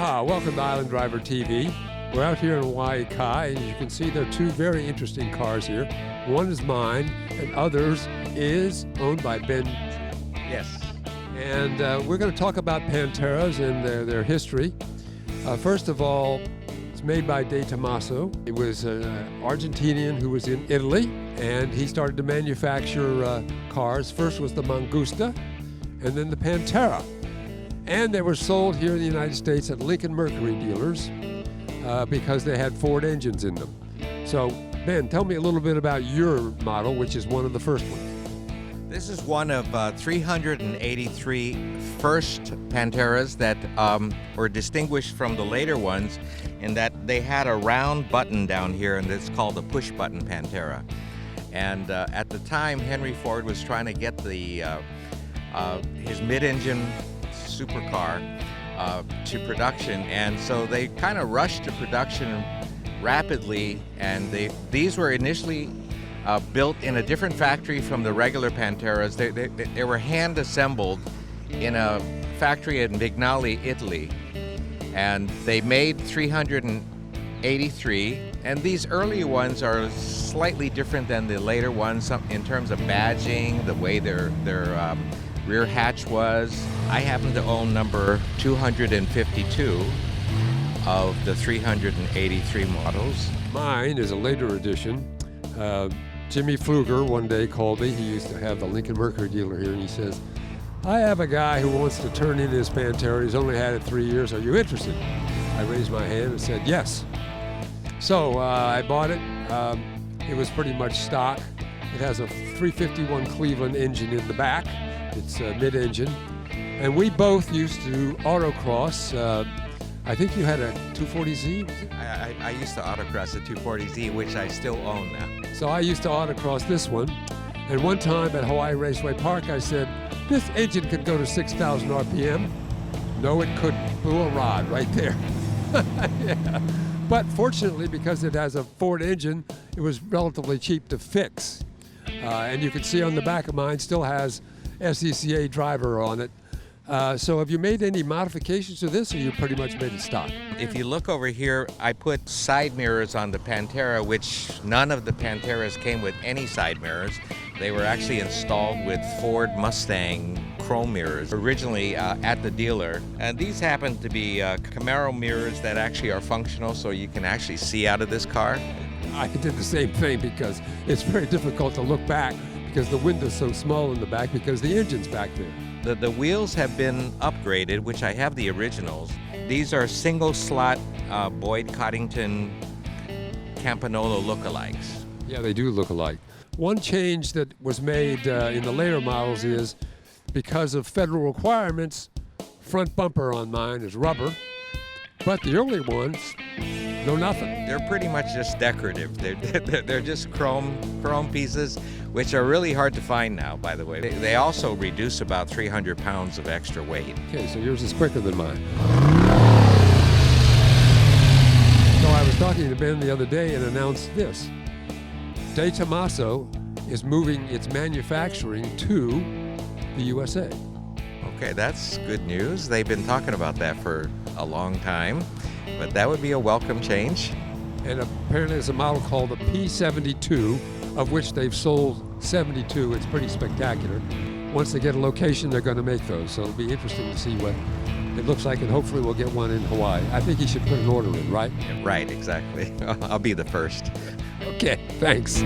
Welcome to Island Driver TV. We're out here in Waikiki, and you can see there are two very interesting cars here. One is mine, and others is owned by Ben. Yes. And we're going to talk about Panteras and their history. First of all, it's made by De Tomaso. He was an Argentinian who was in Italy, and he started to manufacture cars. First was the Mangusta, and then the Pantera. And they were sold here in the United States at Lincoln Mercury dealers because they had Ford engines in them. So, Ben, tell me a little bit about your model, which is one of the first ones. This is one of 383 first Panteras that were distinguished from the later ones in that they had a round button down here, and it's called the push button Pantera. And at the time, Henry Ford was trying to get the his mid-engine supercar to production, and so they kind of rushed to production rapidly, and these were initially built in a different factory from the regular Panteras. They were hand assembled in a factory in Vignale, Italy, and they made 383, and these early ones are slightly different than the later ones in terms of badging, the way their rear hatch was. I happen to own number 252 of the 383 models. Mine is a later edition. Jimmy Pfluger one day called me. He used to have the Lincoln Mercury dealer here, and he says, I have a guy who wants to turn in his Pantera. He's only had it 3 years. Are you interested? I raised my hand and said yes. So I bought it. It was pretty much stock. It has a 351 Cleveland engine in the back. It's mid-engine. And we both used to autocross. I think you had a 240Z? I used to autocross a 240Z, which I still own now. So I used to autocross this one. And one time at Hawaii Raceway Park, I said, this engine could go to 6,000 RPM. No, it couldn't. Blew a rod right there. Yeah. But fortunately, because it has a Ford engine, it was relatively cheap to fix. And you can see on the back of mine, still has SECA driver on it. So have you made any modifications to this, or you pretty much made it stock? If you look over here, I put side mirrors on the Pantera, which none of the Panteras came with any side mirrors. They were actually installed with Ford Mustang chrome mirrors, originally at the dealer. And these happen to be Camaro mirrors that actually are functional, so you can actually see out of this car. I did the same thing because it's very difficult to look back because the window's so small in the back because the engine's back there. The wheels have been upgraded, which I have the originals. These are single slot Boyd Coddington Campagnolo lookalikes. Yeah, they do look alike. One change that was made in the later models is because of federal requirements, front bumper on mine is rubber, but the early ones, no nothing. They're pretty much just decorative. They're just chrome pieces, which are really hard to find now, by the way. They also reduce about 300 pounds of extra weight. Okay, so yours is quicker than mine. So I was talking to Ben the other day and announced this. De Tomaso is moving its manufacturing to the USA. Okay, that's good news. They've been talking about that for a long time, but that would be a welcome change. And apparently there's a model called the P72, of which they've sold 72. It's pretty spectacular. Once they get a location, they're going to make those. So it'll be interesting to see what it looks like, and hopefully we'll get one in Hawaii. I think you should put an order in, right? Right, exactly. I'll be the first. Okay, thanks.